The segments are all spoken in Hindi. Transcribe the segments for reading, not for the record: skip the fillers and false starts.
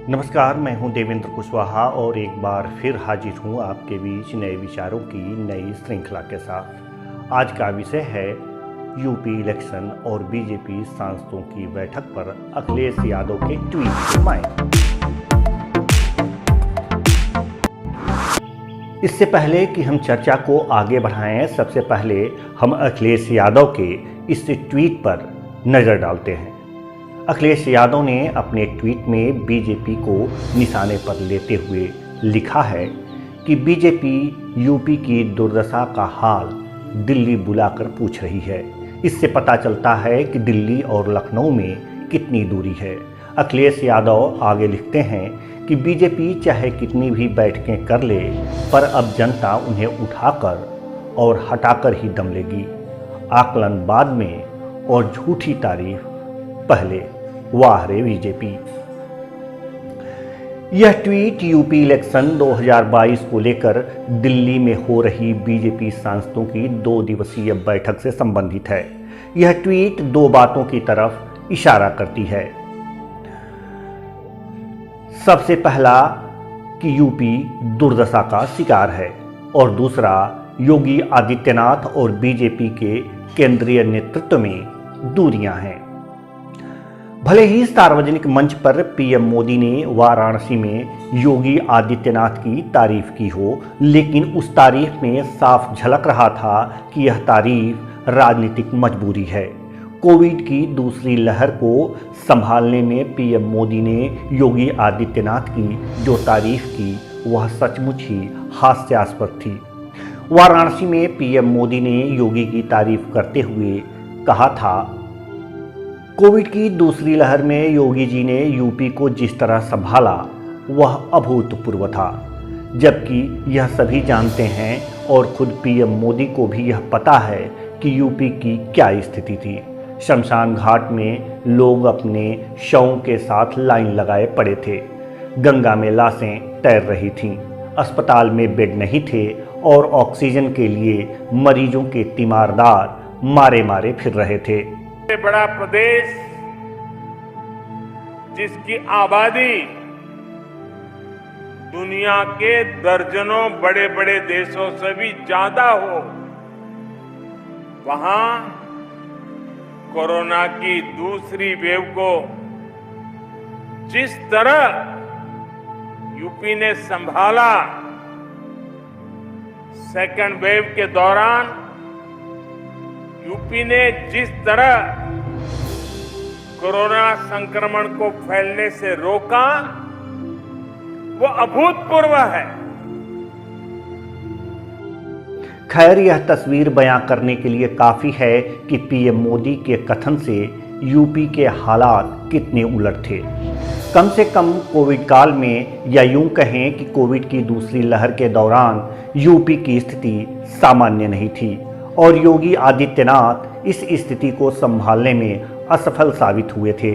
नमस्कार, मैं हूं देवेंद्र कुशवाहा और एक बार फिर हाजिर हूं आपके बीच नए विचारों की नई श्रृंखला के साथ। आज का विषय है यूपी इलेक्शन और बीजेपी सांसदों की बैठक पर अखिलेश यादव के ट्वीट के मायने। इससे पहले कि हम चर्चा को आगे बढ़ाएं, सबसे पहले हम अखिलेश यादव के इस ट्वीट पर नज़र डालते हैं। अखिलेश यादव ने अपने ट्वीट में बीजेपी को निशाने पर लेते हुए लिखा है कि बीजेपी यूपी की दुर्दशा का हाल दिल्ली बुलाकर पूछ रही है। इससे पता चलता है कि दिल्ली और लखनऊ में कितनी दूरी है। अखिलेश यादव आगे लिखते हैं कि बीजेपी चाहे कितनी भी बैठकें कर ले, पर अब जनता उन्हें उठाकर और हटाकर ही दम लेगी। आकलन बाद में और झूठी तारीफ पहले। वाह रे बीजेपी। यह ट्वीट यूपी इलेक्शन 2022 को लेकर दिल्ली में हो रही बीजेपी सांसदों की 2 दिवसीय बैठक से संबंधित है। यह ट्वीट 2 बातों की तरफ इशारा करती है। सबसे पहला कि यूपी दुर्दशा का शिकार है और दूसरा योगी आदित्यनाथ और बीजेपी के केंद्रीय नेतृत्व में दूरियां हैं। भले ही सार्वजनिक मंच पर पीएम मोदी ने वाराणसी में योगी आदित्यनाथ की तारीफ की हो, लेकिन उस तारीफ में साफ झलक रहा था कि यह तारीफ राजनीतिक मजबूरी है। कोविड की दूसरी लहर को संभालने में पीएम मोदी ने योगी आदित्यनाथ की जो तारीफ की वह सचमुच ही हास्यास्पद थी। वाराणसी में पीएम मोदी ने योगी की तारीफ करते हुए कहा था, कोविड की दूसरी लहर में योगी जी ने यूपी को जिस तरह संभाला वह अभूतपूर्व था। जबकि यह सभी जानते हैं और खुद पीएम मोदी को भी यह पता है कि यूपी की क्या स्थिति थी। शमशान घाट में लोग अपने शवों के साथ लाइन लगाए पड़े थे। गंगा में लाशें तैर रही थीं। अस्पताल में बेड नहीं थे और ऑक्सीजन के लिए मरीजों के तीमारदार मारे मारे फिर रहे थे। बड़ा प्रदेश जिसकी आबादी दुनिया के दर्जनों बड़े बड़े देशों से भी ज्यादा हो, वहां कोरोना की दूसरी वेव को जिस तरह यूपी ने संभाला, सेकंड वेव के दौरान यूपी ने जिस तरह कोरोना संक्रमण को फैलने से रोका, वो अभूतपूर्व है। खैर, यह तस्वीर बयां करने के लिए काफी है कि पीएम मोदी के कथन से यूपी के हालात कितने उलट थे। कम से कम कोविड काल में, या यूं कहें कि कोविड की दूसरी लहर के दौरान यूपी की स्थिति सामान्य नहीं थी और योगी आदित्यनाथ इस स्थिति को संभालने में असफल साबित हुए थे।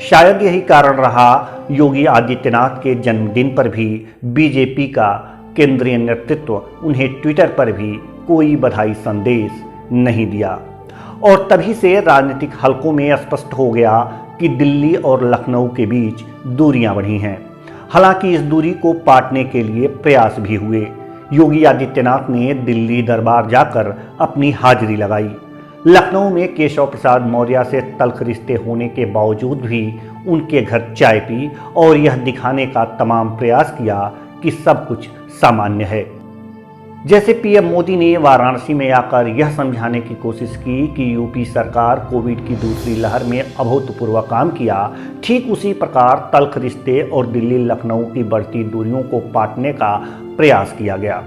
शायद यही कारण रहा योगी आदित्यनाथ के जन्मदिन पर भी बीजेपी का केंद्रीय नेतृत्व उन्हें ट्विटर पर भी कोई बधाई संदेश नहीं दिया। और तभी से राजनीतिक हलकों में स्पष्ट हो गया कि दिल्ली और लखनऊ के बीच दूरियां बढ़ी हैं। हालांकि इस दूरी को पाटने के लिए प्रयास भी हुए। योगी आदित्यनाथ ने दिल्ली दरबार जाकर अपनी हाजिरी लगाई। लखनऊ में केशव प्रसाद मौर्य से तल्ख रिश्ते होने के बावजूद भी उनके घर चाय पी और यह दिखाने का तमाम प्रयास किया कि सब कुछ सामान्य है। जैसे पीएम मोदी ने वाराणसी में आकर यह समझाने की कोशिश की कि यूपी सरकार कोविड की दूसरी लहर में अभूतपूर्व काम किया, ठीक उसी प्रकार तल्ख रिश्ते और दिल्ली लखनऊ की बढ़ती दूरियों को पाटने का प्रयास किया गया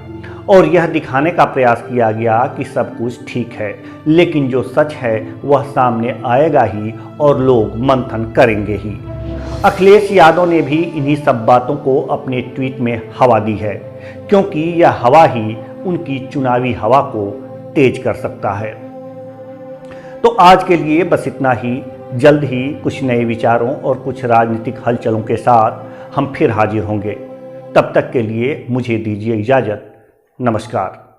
और यह दिखाने का प्रयास किया गया कि सब कुछ ठीक है, लेकिन जो सच है वह सामने आएगा ही और लोग मंथन करेंगे ही। अखिलेश यादव ने भी इन्हीं सब बातों को अपने ट्वीट में हवा दी है, क्योंकि यह हवा ही उनकी चुनावी हवा को तेज कर सकता है। तो आज के लिए बस इतना ही। जल्द ही कुछ नए विचारों और कुछ राजनीतिक हलचलों के साथ हम फिर हाजिर होंगे। तब तक के लिए मुझे दीजिए इजाज़त। नमस्कार।